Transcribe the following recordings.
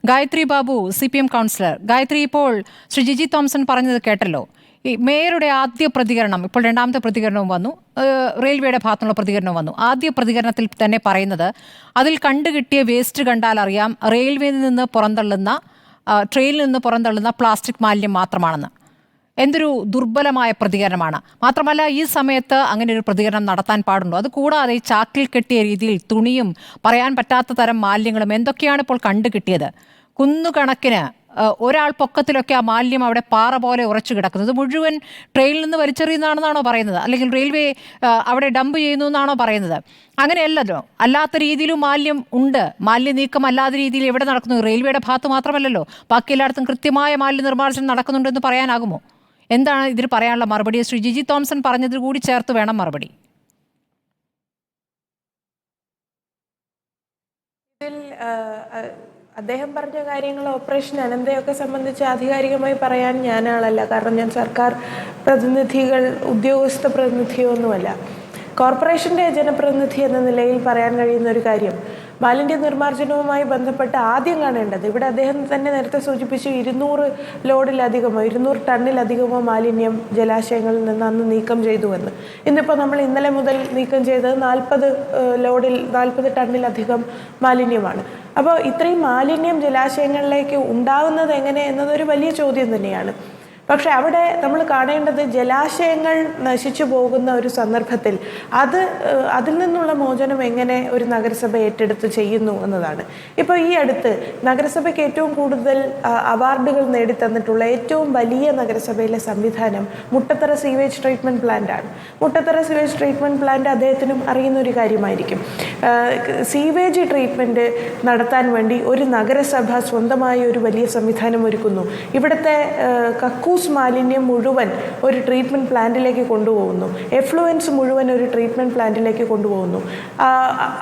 Gayathri Babu, CPM councillor. Gayathri, ഇപ്പോൾ Shri Jiji Thomson പറഞ്ഞത് കേട്ടല്ലോ. ഈ മേയറുടെ ആദ്യ പ്രതികരണം, ഇപ്പോൾ രണ്ടാമത്തെ പ്രതികരണവും വന്നു, റെയിൽവേയുടെ ഭാഗത്തുനിന്നുള്ള പ്രതികരണവും വന്നു. ആദ്യ പ്രതികരണത്തിൽ തന്നെ പറയുന്നത് അതിൽ കണ്ടുകിട്ടിയ വേസ്റ്റ് കണ്ടാൽ അറിയാം റെയിൽവേയിൽ നിന്ന് പുറന്തള്ളുന്ന, ട്രെയിനിൽ നിന്ന് പുറന്തള്ളുന്ന പ്ലാസ്റ്റിക് മാലിന്യം മാത്രമാണെന്ന്. എന്തൊരു ദുർബലമായ പ്രതികരണമാണ്. മാത്രമല്ല, ഈ സമയത്ത് അങ്ങനെ ഒരു പ്രതികരണം നടത്താൻ പാടുണ്ടോ? അത് കൂടാതെ ചാക്കിൽ കെട്ടിയ രീതിയിൽ തുണിയും പറയാൻ പറ്റാത്ത തരം മാലിന്യങ്ങളും എന്തൊക്കെയാണ് ഇപ്പോൾ കണ്ടുകിട്ടിയത്? കുന്നുകണക്കിന് ഒരാൾ പൊക്കത്തിലൊക്കെ ആ മാലിന്യം അവിടെ പാറ പോലെ ഉറച്ചു കിടക്കുന്നത് മുഴുവൻ ട്രെയിനിൽ നിന്ന് വലിച്ചെറിയുന്നതാണെന്നാണോ പറയുന്നത്? അല്ലെങ്കിൽ റെയിൽവേ അവിടെ ഡംപ് ചെയ്യുന്നു എന്നാണോ പറയുന്നത്? അങ്ങനെയല്ലല്ലോ. അല്ലാത്ത രീതിയിലും മാലിന്യം ഉണ്ട്. മാലിന്യ നീക്കം അല്ലാത്ത രീതിയിൽ എവിടെ നടക്കുന്നു? റെയിൽവേയുടെ ഭാഗത്ത് മാത്രമല്ലല്ലോ, ബാക്കി എല്ലായിടത്തും കൃത്യമായ മാലിന്യ നിർമ്മാർജ്ജനം നടക്കുന്നുണ്ടെന്ന് പറയാനാകുമോ? എന്താണ് ഇതിൽ പറയാനുള്ള മറുപടി? ശ്രീ ജിജി തോംസൺ പറഞ്ഞതിൽ കൂടി ചേർത്ത് വേണം മറുപടി. ഇതിൽ അദ്ദേഹം പറഞ്ഞ കാര്യങ്ങൾ ഓപ്പറേഷൻ അനന്തയൊക്കെ സംബന്ധിച്ച് ആധികാരികമായി പറയാൻ ഞാനാളല്ല. കാരണം ഞാൻ സർക്കാർ പ്രതിനിധികൾ, ഉദ്യോഗസ്ഥ പ്രതിനിധിയോ ഒന്നുമല്ല. കോർപ്പറേഷൻ്റെ ജനപ്രതിനിധി എന്ന നിലയിൽ പറയാൻ കഴിയുന്ന ഒരു കാര്യം, മാലിന്യ നിർമ്മാർജ്ജനവുമായി ബന്ധപ്പെട്ട് ആദ്യം കാണേണ്ടത്, ഇവിടെ അദ്ദേഹം തന്നെ നേരത്തെ സൂചിപ്പിച്ചു 200 ലോഡിലധികമോ 200 ടണ്ണിലധികമോ മാലിന്യം ജലാശയങ്ങളിൽ നിന്ന് അന്ന് നീക്കം ചെയ്തുവെന്ന്. ഇന്നിപ്പോൾ നമ്മൾ ഇന്നലെ മുതൽ നീക്കം ചെയ്തത് 40 ടണ്ണിലധികം മാലിന്യമാണ്. അപ്പോൾ ഇത്രയും മാലിന്യം ജലാശയങ്ങളിലേക്ക് ഉണ്ടാകുന്നത് എങ്ങനെ എന്നതൊരു വലിയ ചോദ്യം തന്നെയാണ്. പക്ഷെ അവിടെ നമ്മൾ കാണേണ്ടത്, ജലാശയങ്ങൾ നശിച്ചു പോകുന്ന ഒരു സന്ദർഭത്തിൽ അതിൽ നിന്നുള്ള മോചനം എങ്ങനെ ഒരു നഗരസഭ ഏറ്റെടുത്ത് ചെയ്യുന്നു എന്നതാണ്. ഇപ്പോൾ ഈ അടുത്ത് നഗരസഭയ്ക്ക് ഏറ്റവും കൂടുതൽ അവാർഡുകൾ നേടിത്തന്നിട്ടുള്ള ഏറ്റവും വലിയ നഗരസഭയിലെ സംവിധാനം മുട്ടത്തറ സീവേജ് ട്രീറ്റ്മെൻറ്റ് പ്ലാന്റാണ്. മുട്ടത്തറ സീവേജ് ട്രീറ്റ്മെൻറ്റ് പ്ലാന്റ് അദ്ദേഹത്തിനും അറിയുന്ന ഒരു കാര്യമായിരിക്കും. സീവേജ് ട്രീറ്റ്മെൻറ്റ് നടത്താൻ വേണ്ടി ഒരു നഗരസഭ സ്വന്തമായി ഒരു വലിയ സംവിധാനം ഒരുക്കുന്നു. ഇവിടുത്തെ കക്കൂസ് മാലിന്യം മുഴുവൻ ഒരു ട്രീറ്റ്മെൻറ്റ് പ്ലാന്റിലേക്ക് കൊണ്ടുപോകുന്നു. എഫ്ലുവൻസ് മുഴുവൻ ഒരു ട്രീറ്റ്മെൻറ്റ് പ്ലാന്റിലേക്ക് കൊണ്ടുപോകുന്നു.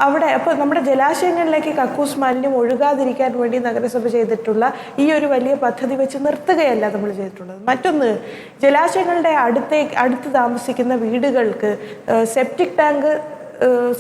അവിടെ അപ്പോൾ നമ്മുടെ ജലാശയങ്ങളിലേക്ക് കക്കൂസ് മാലിന്യം ഒഴുകാതിരിക്കാൻ വേണ്ടി നഗരസഭ ചെയ്തിട്ടുള്ള ഈ ഒരു വലിയ പദ്ധതി വെച്ച് നിർത്തുകയല്ല നമ്മൾ ചെയ്തിട്ടുള്ളത്. മറ്റൊന്ന്, ജലാശയങ്ങളുടെ അടുത്ത് താമസിക്കുന്ന വീടുകൾക്ക് സെപ്റ്റിക് ടാങ്ക്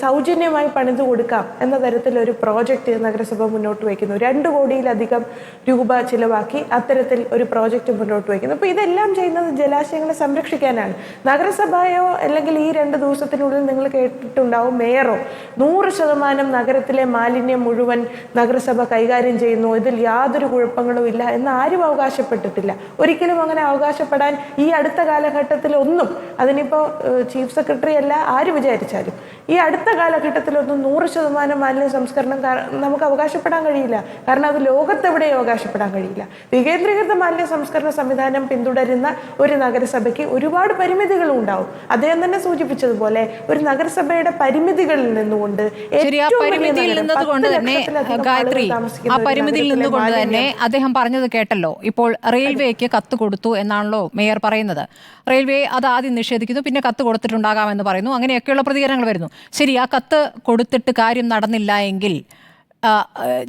സൗജന്യമായി പണിത് കൊടുക്കാം എന്ന തരത്തിലൊരു പ്രോജക്റ്റ് നഗരസഭ മുന്നോട്ട് വയ്ക്കുന്നു. 2 കോടിയിലധികം രൂപ ചിലവാക്കി അത്തരത്തിൽ ഒരു പ്രോജക്റ്റ് മുന്നോട്ട് വയ്ക്കുന്നു. അപ്പോൾ ഇതെല്ലാം ചെയ്യുന്നത് ജലാശയങ്ങളെ സംരക്ഷിക്കാനാണ്. നഗരസഭയോ അല്ലെങ്കിൽ ഈ 2 ദിവസത്തിനുള്ളിൽ നിങ്ങൾ കേട്ടിട്ടുണ്ടാവും, മേയറോ 100% നഗരത്തിലെ മാലിന്യം മുഴുവൻ നഗരസഭ കൈകാര്യം ചെയ്യുന്നു, ഇതിൽ യാതൊരു കുഴപ്പങ്ങളും ഇല്ല എന്ന് ആരും അവകാശപ്പെട്ടിട്ടില്ല. ഒരിക്കലും അങ്ങനെ അവകാശപ്പെടാൻ ഈ അടുത്ത കാലഘട്ടത്തിലൊന്നും, അതിനിപ്പോൾ ചീഫ് സെക്രട്ടറി അല്ല ആര് വിചാരിച്ചാലും, ഈ അടുത്ത കാലഘട്ടത്തിലൊന്നും 100% മാലിന്യ സംസ്കരണം നമുക്ക് അവകാശപ്പെടാൻ കഴിയില്ല. കാരണം അത് ലോകത്തെവിടെയും അവകാശപ്പെടാൻ കഴിയില്ല. വികേന്ദ്രീകൃത മാലിന്യ സംസ്കരണ സംവിധാനം പിന്തുടരുന്ന ഒരു നഗരസഭയ്ക്ക് ഒരുപാട് പരിമിതികളും ഉണ്ടാവും. അദ്ദേഹം തന്നെ സൂചിപ്പിച്ചതുപോലെ ഒരു നഗരസഭയുടെ പരിമിതികളിൽ നിന്നുകൊണ്ട് തന്നെ അദ്ദേഹം പറഞ്ഞത് കേട്ടല്ലോ. ഇപ്പോൾ റെയിൽവേക്ക് കത്ത് കൊടുത്തു എന്നാണല്ലോ മേയർ പറയുന്നത്. റെയിൽവേ അത് ആദ്യം നിഷേധിക്കുന്നു, പിന്നെ കത്ത് കൊടുത്തിട്ടുണ്ടാകാമെന്ന് പറയുന്നു. അങ്ങനെയൊക്കെയുള്ള പ്രതികരണങ്ങൾ വരുന്നു. ശരി, ആ കത്ത് കൊടുത്തിട്ട് കാര്യം നടന്നില്ല എങ്കിൽ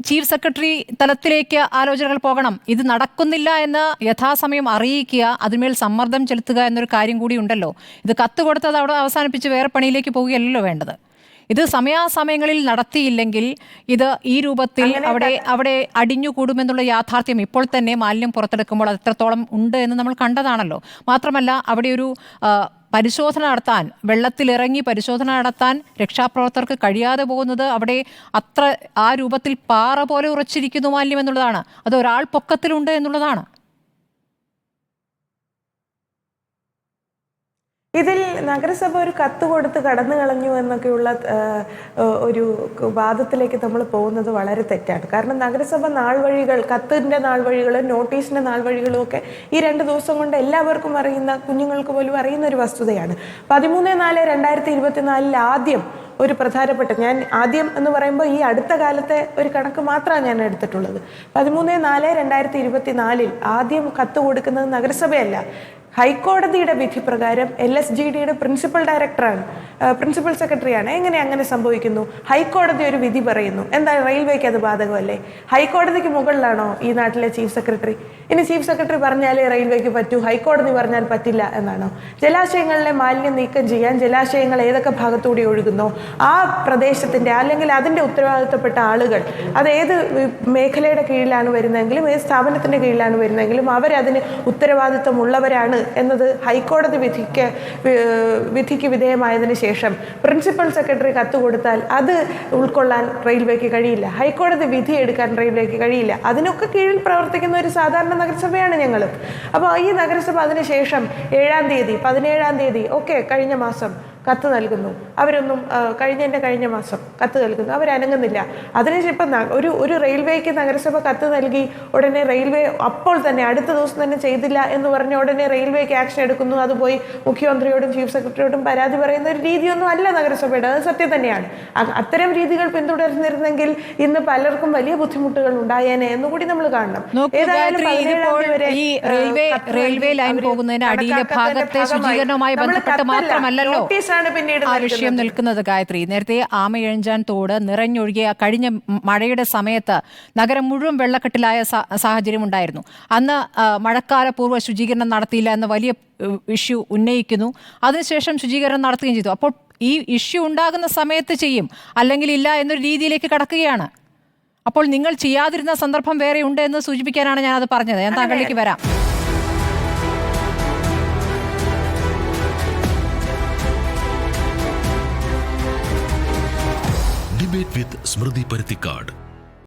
ചീഫ് സെക്രട്ടറി തലത്തിലേക്ക് ആലോചനകൾ പോകണം. ഇത് നടക്കുന്നില്ല എന്ന് യഥാസമയം അറിയിക്കുക, അതിന്മേൽ സമ്മർദ്ദം ചെലുത്തുക എന്നൊരു കാര്യം കൂടി ഉണ്ടല്ലോ. ഇത് കത്ത് കൊടുത്തത് അവിടെ അവസാനിപ്പിച്ച് വേറെ പണിയിലേക്ക് പോവുകയല്ലല്ലോ വേണ്ടത്. ഇത് സമയാസമയങ്ങളിൽ നടത്തിയില്ലെങ്കിൽ ഇത് ഈ രൂപത്തിൽ അവിടെ അടിഞ്ഞുകൂടുമെന്നുള്ള യാഥാർത്ഥ്യം ഇപ്പോൾ തന്നെ മാലിന്യം പുറത്തെടുക്കുമ്പോൾ അത് എത്രത്തോളം ഉണ്ട് എന്ന് നമ്മൾ കണ്ടതാണല്ലോ. മാത്രമല്ല, അവിടെ ഒരു പരിശോധന നടത്താൻ, വെള്ളത്തിലിറങ്ങി പരിശോധന നടത്താൻ രക്ഷാപ്രവർത്തകർക്ക് കഴിയാതെ പോകുന്നത് അവിടെ അത്ര ആ രൂപത്തിൽ പാറ പോലെ ഉറച്ചിരിക്കുന്നു മാലിന്യം എന്നുള്ളതാണ്. അത് ഒരാൾ പൊക്കത്തിലുണ്ട് എന്നുള്ളതാണ്. ഇതിൽ നഗരസഭ ഒരു കത്ത് കൊടുത്ത് കടന്നു കളഞ്ഞു എന്നൊക്കെയുള്ള ഒരു വാദത്തിലേക്ക് നമ്മൾ പോകുന്നത് വളരെ തെറ്റാണ്. കാരണം നഗരസഭ നാൾവഴികൾ, കത്തിൻ്റെ നാൾവഴികളും നോട്ടീസിൻ്റെ നാൾവഴികളും ഒക്കെ ഈ 2 ദിവസം കൊണ്ട് എല്ലാവർക്കും അറിയുന്ന, കുഞ്ഞുങ്ങൾക്ക് പോലും അറിയുന്ന ഒരു വസ്തുതയാണ്. 13/4/2024 ആദ്യം ഒരു പ്രധാനപ്പെട്ട, ഞാൻ ആദ്യം എന്ന് പറയുമ്പോൾ ഈ അടുത്ത കാലത്തെ ഒരു കണക്ക് മാത്രമാണ് ഞാൻ എടുത്തിട്ടുള്ളത്. 13/4/2024 ആദ്യം കത്ത് കൊടുക്കുന്നത് നഗരസഭയല്ല, ഹൈക്കോടതിയുടെ വിധി പ്രകാരം LSGDയുടെ പ്രിൻസിപ്പൽ സെക്രട്ടറിയാണ്. എങ്ങനെ അങ്ങനെ സംഭവിക്കുന്നു? ഹൈക്കോടതി ഒരു വിധി പറയുന്നു, എന്താ റെയിൽവേക്ക് അത് ബാധകമല്ലേ? ഹൈക്കോടതിക്ക് മുകളിലാണോ ഈ നാട്ടിലെ ചീഫ് സെക്രട്ടറി? ഇനി ചീഫ് സെക്രട്ടറി പറഞ്ഞാലേ റെയിൽവേക്ക് പറ്റൂ, ഹൈക്കോടതി പറഞ്ഞാൽ പറ്റില്ല എന്നാണോ? ജലാശയങ്ങളിലെ മാലിന്യം നീക്കം ചെയ്യാൻ ജലാശയങ്ങൾ ഏതൊക്കെ ഭാഗത്തൂടെ ഒഴുകുന്നോ ആ പ്രദേശത്തിൻ്റെ അല്ലെങ്കിൽ അതിൻ്റെ ഉത്തരവാദിത്തപ്പെട്ട ആളുകൾ, അത് ഏത് മേഖലയുടെ കീഴിലാണ് വരുന്നതെങ്കിലും ഏത് സ്ഥാപനത്തിൻ്റെ കീഴിലാണ് വരുന്നതെങ്കിലും അവരതിന് ഉത്തരവാദിത്തമുള്ളവരാണ് എന്നത് ഹൈക്കോടതി വിധിക്ക് വിധേയമായതിനു ശേഷം പ്രിൻസിപ്പൽ സെക്രട്ടറി കത്ത് കൊടുത്താൽ അത് ഉൾക്കൊള്ളാൻ റെയിൽവേക്ക് കഴിയില്ല. ഹൈക്കോടതി വിധി എടുക്കാൻ റെയിൽവേക്ക് കഴിയില്ല. അതിനൊക്കെ കീഴിൽ പ്രവർത്തിക്കുന്ന ഒരു സാധാരണ നഗരസഭയാണ് ഞങ്ങൾ. അപ്പോൾ ഈ നഗരസഭ അതിനുശേഷം 17-ാം തീയതി കഴിഞ്ഞ മാസം കത്ത് നൽകുന്നു. അവരൊന്നും കഴിഞ്ഞ മാസം കത്ത് നൽകുന്നു, അവരനങ്ങുന്നില്ല. അതിനുശേഷം ഇപ്പം ഒരു റെയിൽവേക്ക് നഗരസഭ കത്ത് നൽകി ഉടനെ റെയിൽവേ അപ്പോൾ തന്നെ അടുത്ത ദിവസം തന്നെ ചെയ്തില്ല എന്ന് പറഞ്ഞ ഉടനെ റെയിൽവേക്ക് ആക്ഷൻ എടുക്കുന്നു. അത് പോയി മുഖ്യമന്ത്രിയോടും ചീഫ് സെക്രട്ടറിയോടും പരാതി പറയുന്ന ഒരു രീതിയൊന്നും അല്ല നഗരസഭയുടെ. അത് സത്യം തന്നെയാണ്. അത്തരം രീതികൾ പിന്തുടർന്നിരുന്നെങ്കിൽ ഇന്ന് പലർക്കും വലിയ ബുദ്ധിമുട്ടുകൾ ഉണ്ടായേനെ എന്നുകൂടി നമ്മൾ കാണണം. റെയിൽവേ ലൈൻ പോകുന്നതിന്റെ അടിയിലെ ഭാഗത്തെ ശുചീകരണവുമായി ബന്ധപ്പെട്ട് മാത്രമല്ലല്ലോ ആ വിഷയം നിൽക്കുന്നത് ഗായത്രി. നേരത്തെ ആമയിഴഞ്ചാൻ തോട് നിറഞ്ഞൊഴുകിയ കഴിഞ്ഞ മഴയുടെ സമയത്ത് നഗരം മുഴുവൻ വെള്ളക്കെട്ടിലായ സാഹചര്യം ഉണ്ടായിരുന്നു. അന്ന് മഴക്കാലപൂർവ്വ ശുചീകരണം നടത്തിയില്ല എന്ന വലിയ ഇഷ്യൂ ഉന്നയിക്കുന്നു. അതിനുശേഷം ശുചീകരണം നടത്തുകയും ചെയ്തു. അപ്പോൾ ഈ ഇഷ്യൂ ഉണ്ടാകുന്ന സമയത്ത് ചെയ്യും, അല്ലെങ്കിൽ ഇല്ല എന്നൊരു രീതിയിലേക്ക് കടക്കുകയാണ്. അപ്പോൾ നിങ്ങൾ ചെയ്യാതിരുന്ന സന്ദർഭം വേറെ ഉണ്ട് എന്ന് സൂചിപ്പിക്കാനാണ് ഞാനത് പറഞ്ഞത്. ഞാൻ താങ്കളിലേക്ക് വരാം. Debate with Smriti Parithikad.